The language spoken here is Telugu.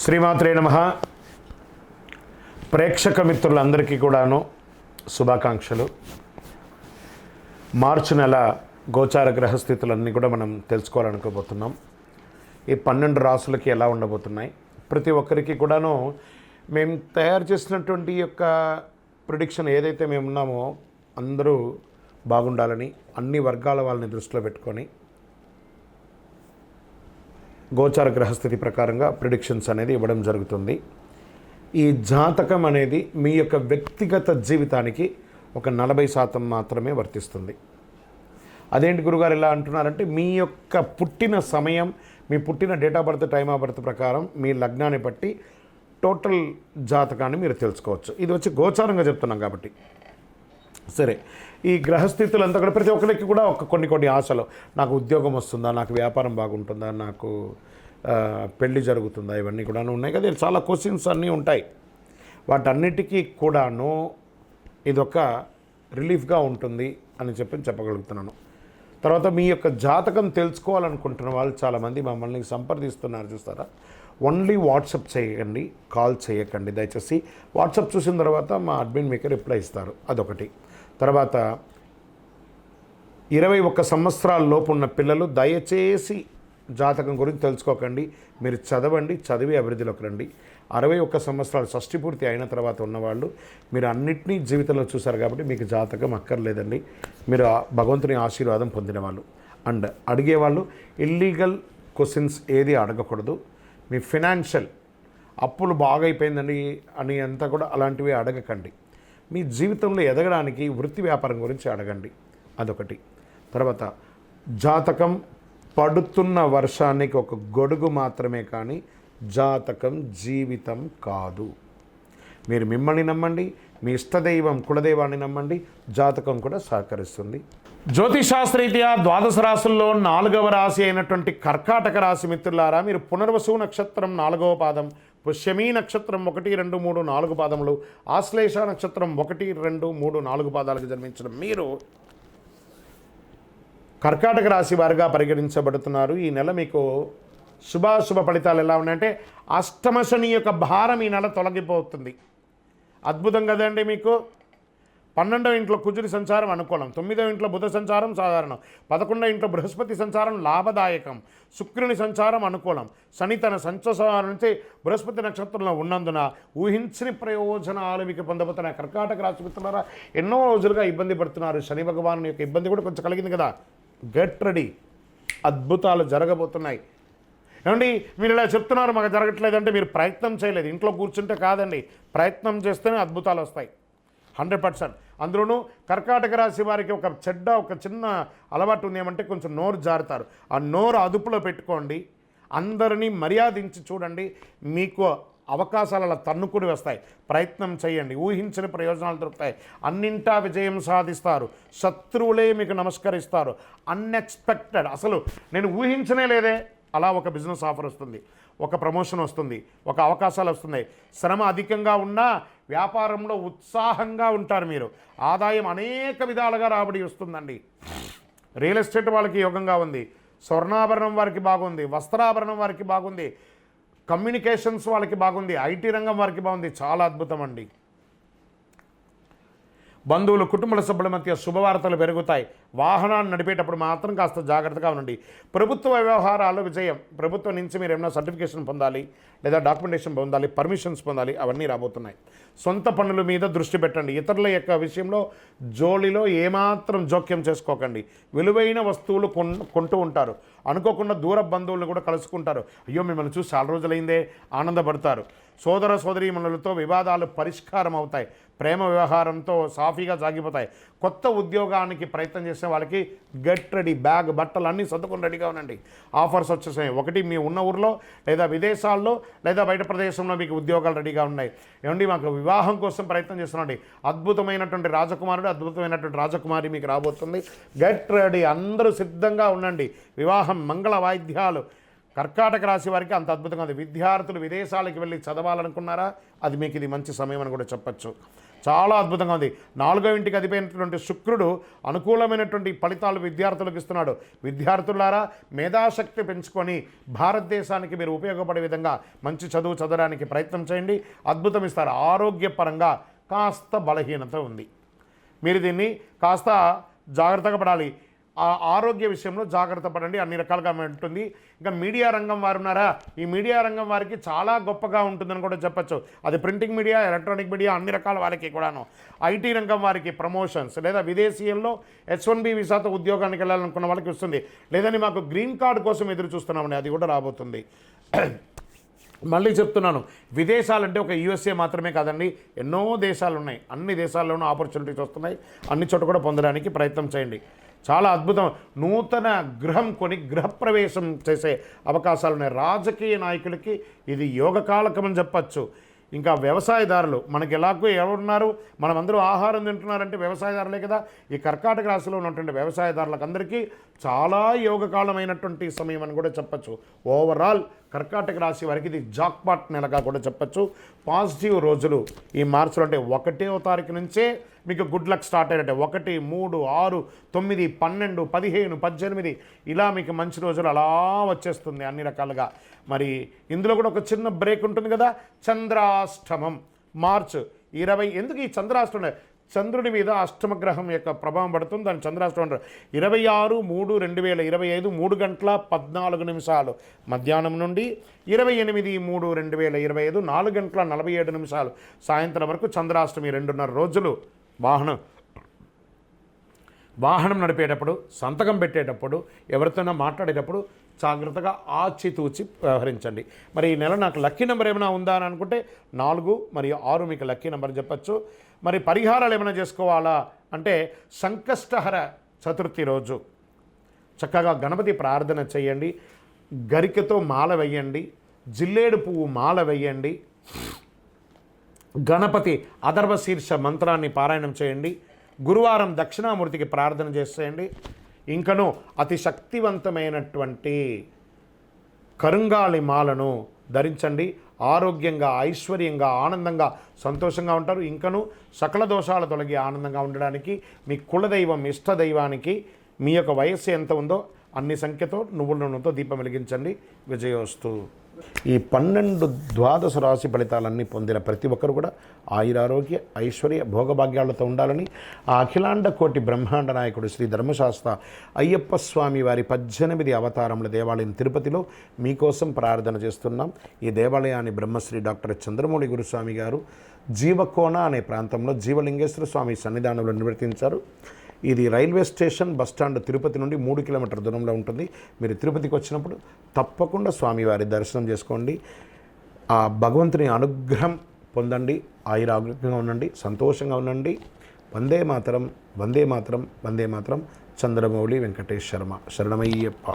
శ్రీమాత్రే నమః. ప్రేక్షక మిత్రులందరికీ కూడాను శుభాకాంక్షలు. మార్చి నెల గోచార గ్రహస్థితులన్నీ కూడా మనం తెలుసుకోవాలనుకోబోతున్నాం. ఈ 12 రాసులకి ఎలా ఉండబోతున్నాయి, ప్రతి ఒక్కరికి కూడాను మేము తయారు చేసినటువంటి యొక్క ప్రిడిక్షన్ ఏదైతే మేము ఉన్నామో అందరూ బాగుండాలని అన్ని వర్గాల వాళ్ళని దృష్టిలో పెట్టుకొని గోచార గ్రహస్థితి ప్రకారంగా ప్రిడిక్షన్స్ అనేది ఇవ్వడం జరుగుతుంది. ఈ జాతకం అనేది మీ యొక్క వ్యక్తిగత జీవితానికి ఒక 40% మాత్రమే వర్తిస్తుంది. అదేంటి గురుగారు ఇలా అంటున్నారంటే, మీ యొక్క పుట్టిన సమయం, మీ పుట్టిన date of birth, time of birth ప్రకారం మీ లగ్నాన్ని బట్టి టోటల్ జాతకాన్ని మీరు తెలుసుకోవచ్చు. ఇది వచ్చి గోచారంగా చెప్తున్నాం కాబట్టి. సరే, ఈ గ్రహస్థితులంతా కూడా ప్రతి ఒక్కరికి కూడా కొన్ని ఆశలు, నాకు ఉద్యోగం వస్తుందా, నాకు వ్యాపారం బాగుంటుందా, నాకు పెళ్ళి జరుగుతుందా, ఇవన్నీ కూడా ఉన్నాయి కదా. చాలా క్వశ్చన్స్ అన్నీ ఉంటాయి. వాటన్నిటికీ కూడాను ఇదొక రిలీఫ్గా ఉంటుంది అని చెప్పగలుగుతున్నాను. తర్వాత మీ యొక్క జాతకం తెలుసుకోవాలనుకుంటున్న వాళ్ళు చాలామంది మమ్మల్ని సంప్రదిస్తున్నారు, చూస్తారా. ఓన్లీ వాట్సాప్ చేయకండి, కాల్ చేయకండి దయచేసి. వాట్సాప్ చూసిన తర్వాత మా అడ్మిన్ మీకు రిప్లై ఇస్తారు, అదొకటి. తర్వాత 21 సంవత్సరాల లోపు ఉన్న పిల్లలు దయచేసి జాతకం గురించి తెలుసుకోకండి. మీరు చదవండి, చదివి అభివృద్ధిలోకి రండి. 61 సంవత్సరాలు షష్ఠి పూర్తి అయిన తర్వాత ఉన్నవాళ్ళు మీరు అన్నిటినీ జీవితంలో చూశారు కాబట్టి మీకు జాతకం అక్కర్లేదండి. మీరు భగవంతుని ఆశీర్వాదం పొందిన వాళ్ళు. అండ్ అడిగేవాళ్ళు ఇల్లీగల్ క్వశ్చన్స్ ఏది అడగకూడదు. మీ ఫినాన్షియల్ అప్పులు బాగా అయిపోయిందండి అని అంతా కూడా అలాంటివి అడగకండి. మీ జీవితంలో ఎదగడానికి వృత్తి వ్యాపారం గురించి అడగండి, అదొకటి. తర్వాత జాతకం పడుతున్న వర్షానికి ఒక గొడుగు మాత్రమే, కానీ జాతకం జీవితం కాదు. మీరు మిమ్మల్ని నమ్మండి, మీ ఇష్టదైవం కులదైవాన్ని నమ్మండి, జాతకం కూడా సహకరిస్తుంది. జ్యోతిషాస్త్రరీత్యా 12 రాశుల్లో 4వ రాశి అయినటువంటి కర్కాటక రాశి మిత్రులారా, మీరు పునర్వసు నక్షత్రం 4వ పాదం, పుష్యమీ నక్షత్రం 1, 2, 3, 4 పాదములు, ఆశ్లేష నక్షత్రం 1, 2, 3, 4 పాదాలకు జన్మించిన మీరు కర్కాటక రాశి వారిగా పరిగణించబడుతున్నారు. ఈ నెల మీకు శుభాశుభ ఫలితాలు ఎలా ఉన్నాయంటే, అష్టమ శని యొక్క భారం ఈ నెల తొలగిపోతుంది. అద్భుతం కదండి. మీకు 12వ ఇంట్లో కుజుడి సంచారం అనుకూలం, 9వ ఇంట్లో బుధ సంచారం సాధారణం, 11వ ఇంట్లో బృహస్పతి సంచారం లాభదాయకం, శుక్రుని సంచారం అనుకూలం. శని తన సంచారం నుంచి బృహస్పతి నక్షత్రంలో ఉన్నందున ఊహించని ప్రయోజనాలు మీకు పొందబోతున్న కర్కాటక రాశి మిత్రులారా, ఎన్నో రోజులుగా ఇబ్బంది పడుతున్నారు. శని భగవాను యొక్క ఇబ్బంది కూడా కొంచెం కలిగింది కదా. గెట్ రెడీ, అద్భుతాలు జరగబోతున్నాయి. ఏమండి, మీరు ఇలా చెప్తున్నారు మాకు జరగట్లేదంటే మీరు ప్రయత్నం చేయలేదు. ఇంట్లో కూర్చుంటే కాదండి, ప్రయత్నం చేస్తేనే అద్భుతాలు వస్తాయి 100%. అందులోనూ కర్కాటక రాశి వారికి ఒక చిన్న అలవాటు ఉంది, ఏమంటే కొంచెం నోరు జారుతారు. ఆ నోరు అదుపులో పెట్టుకోండి, అందరినీ మర్యాదించి చూడండి, మీకు అవకాశాలు అలా తన్నుకుని వస్తాయి. ప్రయత్నం చేయండి, ఊహించని ప్రయోజనాలు దొరుకుతాయి, అన్నింటా విజయం సాధిస్తారు, శత్రువులే మీకు నమస్కరిస్తారు. అన్ఎక్స్పెక్టెడ్, అసలు నేను ఊహించనే లేదే, అలా ఒక బిజినెస్ ఆఫర్ వస్తుంది, ఒక ప్రమోషన్ వస్తుంది, ఒక అవకాశాలు వస్తున్నాయి. శ్రమ అధికంగా ఉన్నా వ్యాపారంలో ఉత్సాహంగా ఉంటారు మీరు. ఆదాయం అనేక విధాలుగా రాబడి వస్తుందండి. రియల్ ఎస్టేట్ వాళ్ళకి యోగంగా ఉంది, స్వర్ణాభరణం వారికి బాగుంది, వస్త్రాభరణం వారికి బాగుంది, కమ్యూనికేషన్స్ వాళ్ళకి బాగుంది, ఐటీ రంగం వారికి బాగుంది. చాలా అద్భుతం అండి. బంధువులు, కుటుంబ సభ్యుల మధ్య శుభవార్తలు పెరుగుతాయి. వాహనాన్ని నడిపేటప్పుడు మాత్రం కాస్త జాగ్రత్తగా ఉండండి. ప్రభుత్వ వ్యవహారాలు విజయం. ప్రభుత్వం నుంచి మీరు ఏమైనా సర్టిఫికేషన్ పొందాలి, లేదా డాక్యుమెంటేషన్ పొందాలి, పర్మిషన్స్ పొందాలి, అవన్నీ రాబోతున్నాయి. సొంత పనుల మీద దృష్టి పెట్టండి. ఇతరుల యొక్క విషయంలో జోలిలో ఏమాత్రం జోక్యం చేసుకోకండి. విలువైన వస్తువులు కొంటూ ఉంటారు. అనుకోకుండా దూర బంధువులను కూడా కలుసుకుంటారు. అయ్యో మిమ్మల్ని చూసి చాలా రోజులైందే, ఆనందపడతారు. సోదర సోదరీమణులతో వివాదాలు పరిష్కారం అవుతాయి. ప్రేమ వ్యవహారంతో సాఫీగా సాగిపోతాయి. కొత్త ఉద్యోగానికి ప్రయత్నం చేసే వాళ్ళకి గెట్ రెడీ, బ్యాగ్, బట్టలు అన్నీ సర్దుకొని రెడీగా ఉండండి. ఆఫర్స్ వచ్చేసాయి. ఒకటి మీ ఉన్న ఊరిలో లేదా విదేశాల్లో లేదా బయట ప్రదేశంలో మీకు ఉద్యోగాలు రెడీగా ఉన్నాయి. ఏమండి, మాకు వివాహం కోసం ప్రయత్నం చేస్తున్నాండి, అద్భుతమైనటువంటి రాజకుమారుడు, అద్భుతమైనటువంటి రాజకుమారి మీకు రాబోతుంది. గెట్ రెడీ, అందరూ సిద్ధంగా ఉండండి. వివాహం, మంగళ వాయిద్యాలు. కర్కాటక రాశి వారికి అంత అద్భుతంగా ఉంది. విద్యార్థులు విదేశాలకు వెళ్ళి చదవాలనుకున్నారా, అది మీకు ఇది మంచి సమయం అని కూడా చెప్పచ్చు. చాలా అద్భుతంగా ఉంది. 4వ ఇంటికి అధిపైనటువంటి శుక్రుడు అనుకూలమైనటువంటి ఫలితాలు విద్యార్థులకు ఇస్తున్నాడు. విద్యార్థులారా, మేధాశక్తి పెంచుకొని భారతదేశానికి మీరు ఉపయోగపడే విధంగా మంచి చదువు చదవడానికి ప్రయత్నం చేయండి. అద్భుతం ఇస్తారు. ఆరోగ్యపరంగా కాస్త బలహీనత ఉంది. మీరు దీన్ని కాస్త జాగ్రత్తగా పడాలి. ఆ ఆరోగ్య విషయంలో జాగ్రత్త పడండి. అన్ని రకాలుగా ఉంటుంది. ఇంకా మీడియా రంగం వారు ఉన్నారా, ఈ మీడియా రంగం వారికి చాలా గొప్పగా ఉంటుందని కూడా చెప్పచ్చు. అది ప్రింటింగ్ మీడియా, ఎలక్ట్రానిక్ మీడియా, అన్ని రకాల వారికి కూడాను. ఐటీ రంగం వారికి ప్రమోషన్స్, లేదా విదేశీయంలో H1B వీసాతో ఉద్యోగానికి వెళ్ళాలనుకున్న వాళ్ళకి వస్తుంది. లేదని మాకు గ్రీన్ కార్డు కోసం ఎదురు చూస్తున్నామని, అది కూడా రాబోతుంది. మళ్ళీ చెప్తున్నాను, విదేశాలంటే ఒక USA మాత్రమే కాదండి, ఎన్నో దేశాలు ఉన్నాయి. అన్ని దేశాల్లోనూ ఆపర్చునిటీస్ వస్తున్నాయి. అన్ని చోట కూడా పొందడానికి ప్రయత్నం చేయండి. చాలా అద్భుతం. నూతన గృహం కొని గృహప్రవేశం చేసే అవకాశాలు ఉన్నాయి. రాజకీయ నాయకులకి ఇది యోగకాలకం అని చెప్పచ్చు. ఇంకా వ్యవసాయదారులు, మనకి ఎలాగో ఎవరున్నారు, మనమందరూ ఆహారం తింటున్నారంటే వ్యవసాయదారులే కదా. ఈ కర్కాటక రాశిలో ఉన్నటువంటి వ్యవసాయదారులకు అందరికీ చాలా యోగకాలమైనటువంటి సమయం అని కూడా చెప్పచ్చు. ఓవరాల్ కర్కాటక రాశి వారికి ఇది జాక్పాట్ నెలగా కూడా చెప్పచ్చు. పాజిటివ్ రోజులు ఈ మార్చిలో, అంటే 1వ తారీఖు నుంచే మీకు గుడ్ లక్ స్టార్ట్ అయినట్టే. 1, 3, 6, 9, 12, 15, 18 ఇలా మీకు మంచి రోజులు అలా వచ్చేస్తుంది అన్ని రకాలుగా. మరి ఇందులో కూడా ఒక చిన్న బ్రేక్ ఉంటుంది కదా, చంద్రాష్టమం మార్చ్ 20. ఎందుకు ఈ చంద్రాష్టమం? చంద్రుడి మీద అష్టమ గ్రహం యొక్క ప్రభావం పడుతుంది. దాని చంద్రాష్టమం అంటారు. 26/3/2025 3 గంటల 14 నిమిషాలు మధ్యాహ్నం నుండి 28/3/2025 4 గంటల 47 నిమిషాలు సాయంత్రం వరకు చంద్రాష్టమి. 2.5 రోజులు వాహనం నడిపేటప్పుడు, సంతకం పెట్టేటప్పుడు, ఎవరితోనైనా మాట్లాడేటప్పుడు జాగ్రత్తగా ఆచితూచి వ్యవహరించండి. మరి ఈ నెల నాకు లక్కీ నెంబర్ ఏమైనా ఉందా అని అనుకుంటే 4 మరియు 6 మీకు లక్కీ నెంబర్ చెప్పచ్చు. మరి పరిహారాలు ఏమైనా చేసుకోవాలా అంటే, సంకష్టహర చతుర్థి రోజు చక్కగా గణపతి ప్రార్థన చేయండి. గరికతో మాల వేయండి. జిల్లేడు పువ్వు మాల వేయండి. గణపతి అథర్వ శీర్ష మంత్రాన్ని పారాయణం చేయండి. గురువారం దక్షిణామూర్తికి ప్రార్థన చేసేయండి. ఇంకను అతి శక్తివంతమైనటువంటి కరుంగాళి మాలను ధరించండి. ఆరోగ్యంగా, ఐశ్వర్యంగా, ఆనందంగా, సంతోషంగా ఉంటారు. ఇంకను సకల దోషాలు తొలగి ఆనందంగా ఉండడానికి మీ కులదైవం, ఇష్టదైవానికి మీ యొక్క వయస్సు ఎంత ఉందో అన్ని సంఖ్యతో నువ్వుల నూనెతో దీపం వెలిగించండి. విజయోస్తు. ఈ 12 ద్వాదశ రాశి ఫలితాలన్నీ పొందిన ప్రతి ఒక్కరు కూడా ఆయురారోగ్య, ఐశ్వర్య, భోగభాగ్యాలతో ఉండాలని ఆ అఖిలాండ కోటి బ్రహ్మాండ నాయకుడు శ్రీ ధర్మశాస్త్ర అయ్యప్ప స్వామి వారి 18 అవతారముల దేవాలయం తిరుపతిలో మీకోసం ప్రార్థన చేస్తున్నాం. ఈ దేవాలయాన్ని బ్రహ్మశ్రీ డాక్టర్ చంద్రమౌళి గురుస్వామి గారు జీవకోన అనే ప్రాంతంలో జీవలింగేశ్వర స్వామి సన్నిధానంలో నిర్వర్తించారు. ఇది రైల్వే స్టేషన్ బస్టాండ్ తిరుపతి నుండి 3 కిలోమీటర్ల దూరంలో ఉంటుంది. మీరు తిరుపతికి వచ్చినప్పుడు తప్పకుండా స్వామివారి దర్శనం చేసుకోండి. ఆ భగవంతుని అనుగ్రహం పొందండి. ఆయురారోగ్యంగా ఉండండి, సంతోషంగా ఉండండి. వందే మాతరం, వందే మాతరం, వందే మాతరం. చంద్రమౌళి వెంకటేష్ శర్మ. శరణమయ్యప్ప.